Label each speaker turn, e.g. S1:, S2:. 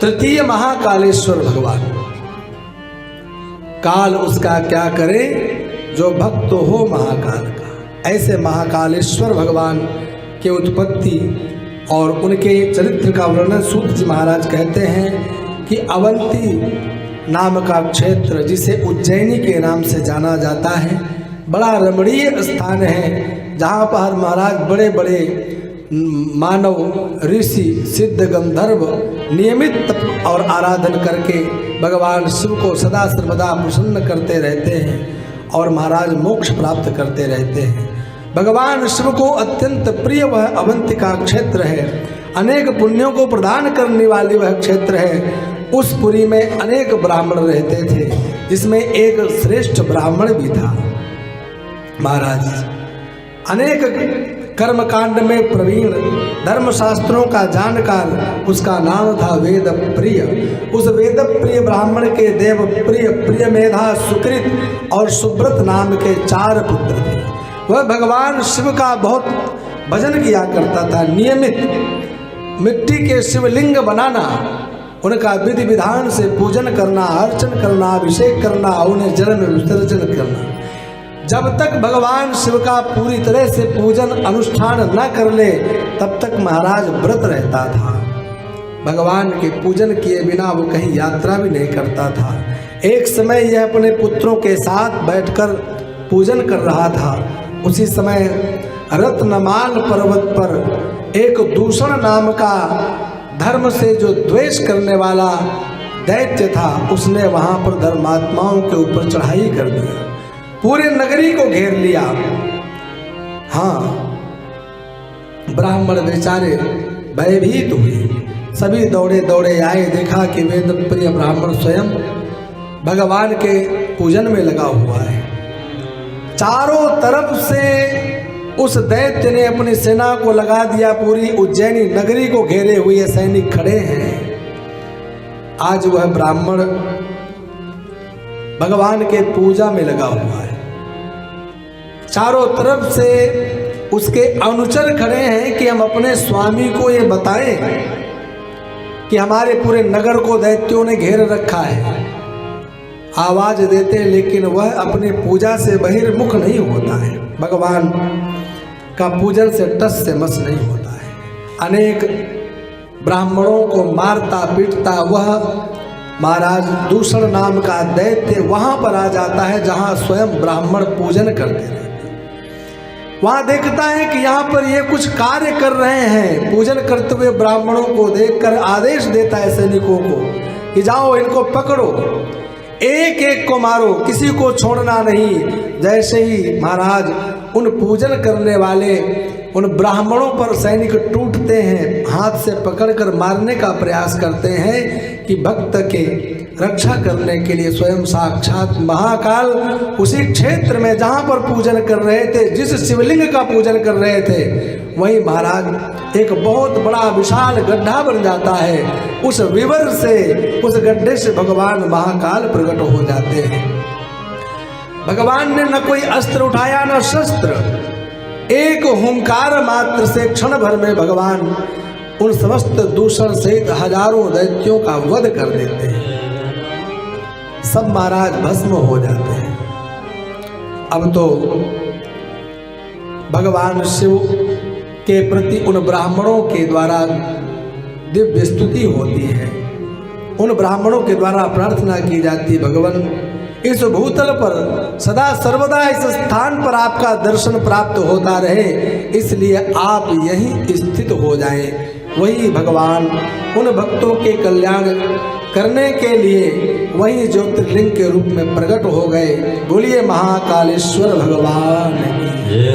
S1: तृतीय महाकालेश्वर भगवान। काल उसका क्या करे जो भक्त हो महाकाल का। ऐसे महाकालेश्वर भगवान के उत्पत्ति और उनके चरित्र का वर्णन सूत जी महाराज कहते हैं कि अवंती नाम का क्षेत्र, जिसे उज्जैनी के नाम से जाना जाता है, बड़ा रमणीय स्थान है, जहाँ पर महाराज बड़े बड़े मानव, ऋषि, सिद्ध, गंधर्व नियमित तप और आराधन करके भगवान शिव को सदा सर्वदा प्रसन्न करते रहते हैं और महाराज मोक्ष प्राप्त करते रहते हैं। भगवान शिव को अत्यंत प्रिय वह अवंतिका क्षेत्र है, अनेक पुण्यों को प्रदान करने वाली वह क्षेत्र है। उस पुरी में अनेक ब्राह्मण रहते थे, जिसमें एक श्रेष्ठ ब्राह्मण भी था। महाराज अनेक कर्मकांड में प्रवीण, धर्मशास्त्रों का जानकार, उसका नाम था वेद प्रिय। उस वेद प्रिय ब्राह्मण के देव प्रिय, प्रिय मेधा, सुकृत और सुब्रत नाम के 4 पुत्र थे। वह भगवान शिव का बहुत भजन किया करता था। नियमित मिट्टी के शिवलिंग बनाना, उनका विधि विधान से पूजन करना, अर्चन करना, अभिषेक करना, उन्हें जल में विसर्जन करना। जब तक भगवान शिव का पूरी तरह से पूजन अनुष्ठान न कर ले, तब तक महाराज व्रत रहता था। भगवान के पूजन किए बिना वो कहीं यात्रा भी नहीं करता था। एक समय यह अपने पुत्रों के साथ बैठकर पूजन कर रहा था। उसी समय रत्नमाल पर्वत पर एक दूषण नाम का धर्म से जो द्वेष करने वाला दैत्य था, उसने वहाँ पर धर्मात्माओं के ऊपर चढ़ाई कर दिया, पूरे नगरी को घेर लिया। हाँ, ब्राह्मण बेचारे भयभीत हुए, सभी दौड़े दौड़े आए, देखा कि वेद प्रिय ब्राह्मण स्वयं भगवान के पूजन में लगा हुआ है। चारों तरफ से उस दैत्य ने अपनी सेना को लगा दिया, पूरी उज्जैनी नगरी को घेरे हुए सैनिक खड़े हैं। आज वह ब्राह्मण भगवान के पूजा में लगा हुआ है। चारों तरफ से उसके अनुचर खड़े हैं कि हम अपने स्वामी को ये बताएं कि हमारे पूरे नगर को दैत्यों ने घेर रखा है। आवाज देते, लेकिन वह अपनी पूजा से बहिर्मुख नहीं होता है, भगवान का पूजन से टस से मस नहीं होता है। अनेक ब्राह्मणों को मारता पीटता वह महाराज दूषण नाम का दैत्य वहां पर आ जाता है, जहां स्वयं ब्राह्मण पूजन करते रहते। वहां देखता है कि यहाँ पर ये कुछ कार्य कर रहे हैं। पूजन करते हुए ब्राह्मणों को देखकर आदेश देता है सैनिकों को कि जाओ इनको पकड़ो, एक एक को मारो, किसी को छोड़ना नहीं। जैसे ही महाराज उन पूजन करने वाले उन ब्राह्मणों पर सैनिक टूटते हैं, हाथ से पकड़कर मारने का प्रयास करते हैं कि भक्त के रक्षा करने के लिए स्वयं साक्षात महाकाल उसी क्षेत्र में जहाँ पर पूजन कर रहे थे, जिस शिवलिंग का पूजन कर रहे थे, वहीं महाराज एक बहुत बड़ा विशाल गड्ढा बन जाता है। उस विवर से, उस गड्ढे से भगवान महाकाल प्रकट हो जाते हैं। भगवान ने न कोई अस्त्र उठाया न शस्त्र, एक हुंकार मात्र से क्षण भर में भगवान उन समस्त दूषण सहित हजारों दैत्यों का वध कर देते हैं। सब महाराज भस्म हो जाते हैं। अब तो भगवान शिव के प्रति उन ब्राह्मणों के द्वारा दिव्य स्तुति होती है। उन ब्राह्मणों के द्वारा प्रार्थना की जाती, भगवान इस भूतल पर सदा सर्वदा इस स्थान पर आपका दर्शन प्राप्त होता रहे, इसलिए आप यहीं स्थित हो जाएं। वही भगवान उन भक्तों के कल्याण करने के लिए वही ज्योतिर्लिंग के रूप में प्रकट हो गए। बोलिए महाकालेश्वर भगवान की।